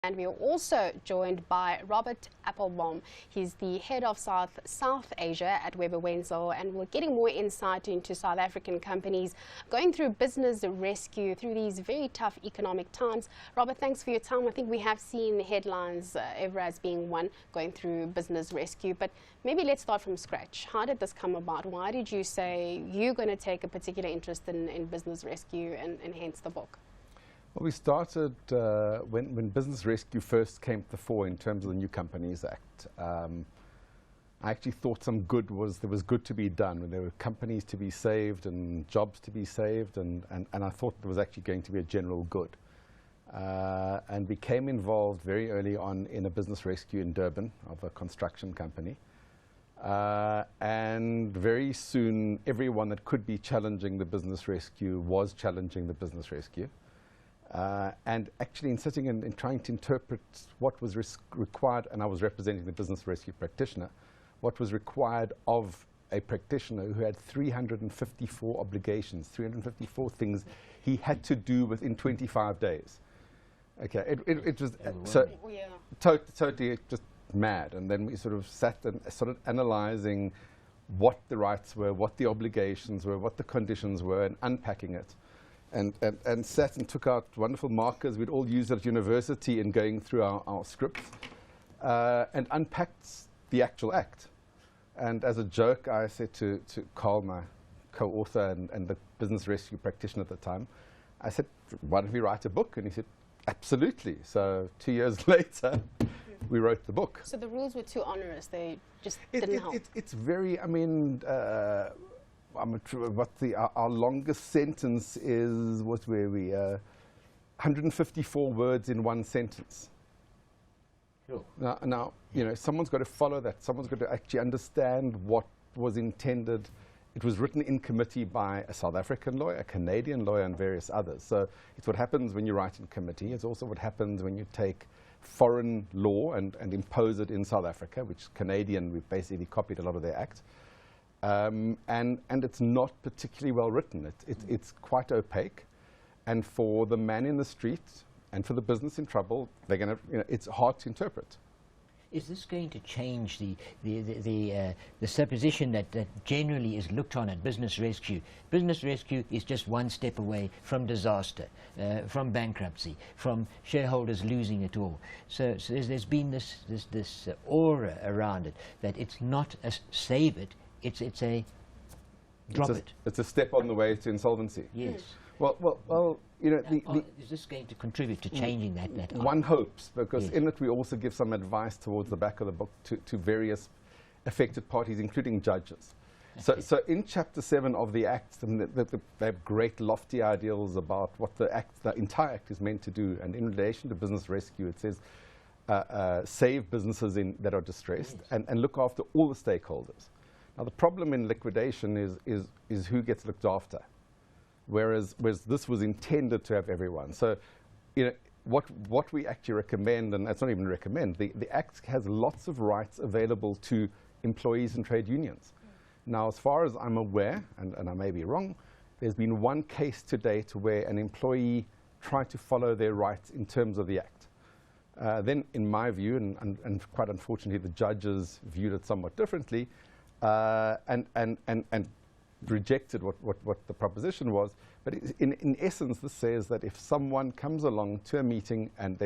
And we are also joined by Robert Appelbaum. He's the head of South Asia at Webber Wentzel, and we're getting more insight into South African companies going through business rescue through these very tough economic times. Robert, thanks for your time. I think we have seen headlines, Evraz being one, going through business rescue, but maybe let's start from scratch. How did this come about? Why did you say you're going to take a particular interest in business rescue and hence the book? Well, we started when business rescue first came to the fore in terms of the New Companies Act. I actually thought there was good to be done, when there were companies to be saved and jobs to be saved, and I thought there was actually going to be a general good. And became involved very early on in a business rescue in Durban of a construction company. And very soon, everyone that could be challenging the business rescue was challenging the business rescue. And actually in sitting and trying to interpret what was required, and I was representing the business rescue practitioner, what was required of a practitioner who had 354 obligations, 354 things he had to do within 25 days. Okay, it was totally just mad. And then we sort of sat and started analyzing what the rights were, what the obligations were, what the conditions were, and unpacking it. And sat and took out wonderful markers we'd all use at university in going through our scripts, and unpacked the actual act. And as a joke, I said to Carl, my co-author and the business rescue practitioner at the time, I said, why don't we write a book? And he said, absolutely. So 2 years later, we wrote the book. So the rules were too onerous, they just didn't help? It's very, I mean, our longest sentence is, what were we, 154 words in one sentence. Sure. Now, you know, someone's got to follow that. Someone's got to actually understand what was intended. It was written in committee by a South African lawyer, a Canadian lawyer, and various others. So it's what happens when you write in committee. It's also what happens when you take foreign law and impose it in South Africa, which Canadian, we've basically copied a lot of their acts. And it's not particularly well written. It's quite opaque, and for the man in the street and for the business in trouble, they're going to, you know, it's hard to interpret. Is this going to change the supposition that generally is looked on at business rescue? Business rescue is just one step away from disaster, from bankruptcy, from shareholders losing it all. So there's been this aura around it that it's not a save it. It's a drop it. It's a step on the way to insolvency. Yes. Well, you know, is this going to contribute to changing that? One hopes, because yes. in it we also give some advice towards the back of the book to various affected parties, including judges. Okay. So in Chapter 7 of the Act, they have great lofty ideals about what the entire Act is meant to do, and in relation to business rescue, it says save businesses that are distressed, yes, and look after all the stakeholders. Now, the problem in liquidation is who gets looked after, whereas this was intended to have everyone. So, you know, what we actually recommend, and it's not even recommend, the Act has lots of rights available to employees and trade unions. Now, as far as I'm aware, and I may be wrong, there's been one case to date where an employee tried to follow their rights in terms of the Act. Then, in my view, and quite unfortunately the judges viewed it somewhat differently, and rejected what the proposition was. But in essence, this says that if someone comes along to a meeting and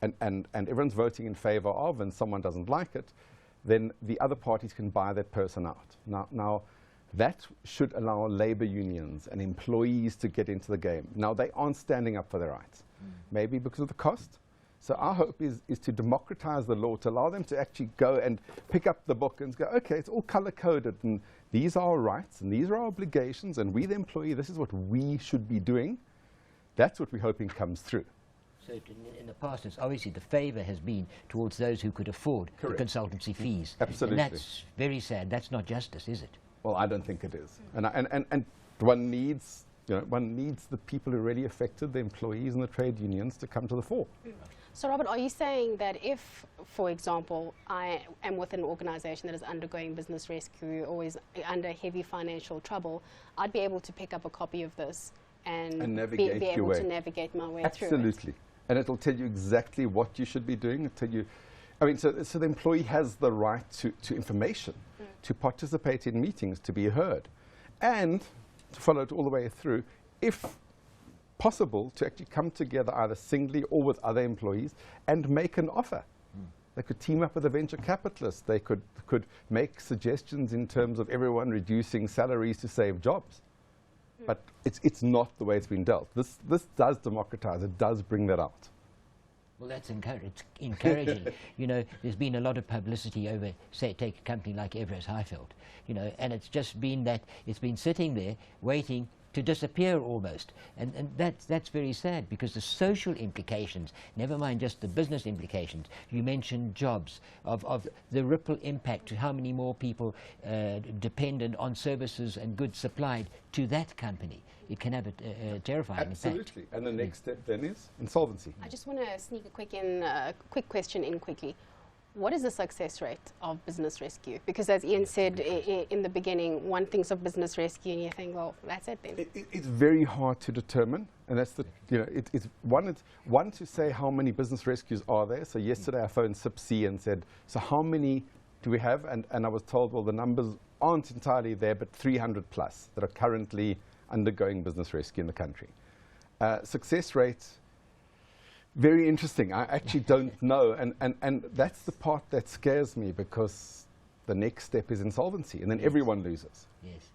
everyone's voting in favor of, and someone doesn't like it, then the other parties can buy that person out. Now that should allow labor unions and employees to get into the game. Now, they aren't standing up for their rights, maybe because of the cost. So our hope is to democratize the law, to allow them to actually go and pick up the book and go, okay, it's all color-coded, and these are our rights, and these are our obligations, and we, the employee, this is what we should be doing. That's what we're hoping comes through. So in the past, it's obviously the favor has been towards those who could afford the consultancy fees. Absolutely. And that's very sad. That's not justice, is it? Well, I don't think it is. And one needs, you know, one needs the people who are really affected, the employees and the trade unions, to come to the fore. So, Robert, are you saying that if, for example, I am with an organization that is undergoing business rescue, always under heavy financial trouble, I'd be able to pick up a copy of this and be able to navigate my way through it? Absolutely. and it'll tell you exactly what you should be doing. It'll tell you, I mean, so the employee has the right to information, to participate in meetings, to be heard, and to follow it all the way through, if possible, to actually come together either singly or with other employees and make an offer. They could team up with a venture capitalist. They could make suggestions in terms of everyone reducing salaries to save jobs. But it's not the way it's been dealt. This does democratize. It does bring that out. Well, that's encouraging. You know, there's been a lot of publicity over, say, take a company like Everest Highfield, you know, and it's just been that it's been sitting there waiting to disappear almost. And that's very sad, because the social implications, never mind just the business implications, you mentioned jobs, of the ripple impact to how many more people dependent on services and goods supplied to that company. It can have a terrifying impact. Absolutely. And the next step then is insolvency. I just want to sneak a quick question in quickly. What is the success rate of business rescue? Because as Ian said in the beginning, one thinks of business rescue and you think, well, that's it then. It's very hard to determine, and that's the, you know, it's one to say how many business rescues are there. So yesterday I phoned CIPC and said, so how many do we have? And I was told, well, the numbers aren't entirely there, but 300 plus that are currently undergoing business rescue in the country. Success rates, very interesting. I actually don't know, and that's the part that scares me, because the next step is insolvency, and then everyone loses. Yes.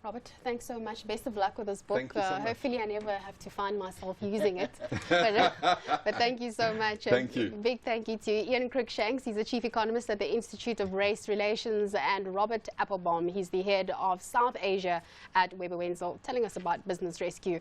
Robert, thanks so much. Best of luck with this book. Thank you so much. Hopefully I never have to find myself using it. But thank you so much. Thank you. Big thank you to Ian Cruikshanks. He's the Chief Economist at the Institute of Race Relations, and Robert Appelbaum. He's the Head of South Asia at Webber Wentzel, telling us about business rescue.